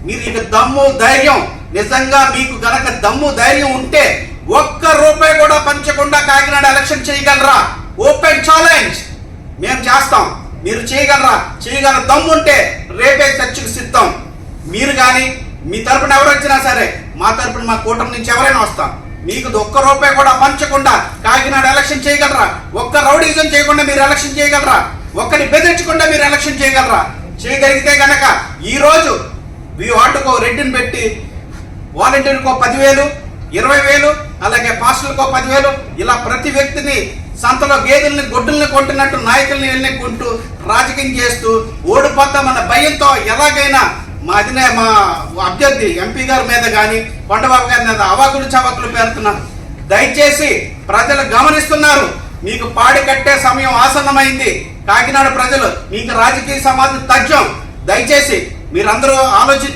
మీకు దమ్ము ధైర్యం, నిజంగా మీకు గనక దమ్ము ధైర్యం ఉంటే ఒక్క రూపాయి కూడా పంచకుండా కాకినాడ ఎలక్షన్ చేయగలరా? ఓపెన్ ఛాలెంజ్ మేము చేస్తాం. మీరు చేయగలరా? చేయగల దమ్ము ఉంటే రేపే చర్చకు సిద్ధం. మీరు కానీ మీ తరపున ఎవరు వచ్చినా సరే, మా తరపున మా కూటమి నుంచి ఎవరైనా వస్తాం. మీకు ఒక్క రూపాయి కూడా పంచకుండా కాకినాడ ఎలక్షన్ చేయగలరా? ఒక్క రౌడీజం చేయకుండా మీరు ఎలక్షన్ చేయగలరా? ఒక్కరిని బెదిరించకుండా మీరు ఎలక్షన్ చేయగలరా? చేయగలిగితే గనక ఈరోజు వార్డుకో రెడ్డిని పెట్టి వాలంటీర్కో 10,000, 20,000, అలాగే పాస్టర్కో 10,000, ఇలా ప్రతి వ్యక్తిని సంతలో గేదెల్ని గొడ్డుల్ని కొంటున్నట్టు నాయకుల్ని వెళ్ళి కొంటూ రాజకీయం చేస్తూ ఓడిపోతామన్న భయంతో ఎలాగైనా మా అభ్యర్థి ఎంపీ గారి మీద కానీ కొండబాబు గారి మీద అవాకులు చవాకులు పేరుతున్నారు. దయచేసి ప్రజలు గమనిస్తున్నారు. మీకు పాడి కట్టే సమయం ఆసన్నమైంది. కాకినాడ ప్రజలు మీకు రాజకీయ సమాధి తథ్యం. దయచేసి మీరందరూ ఆలోచించి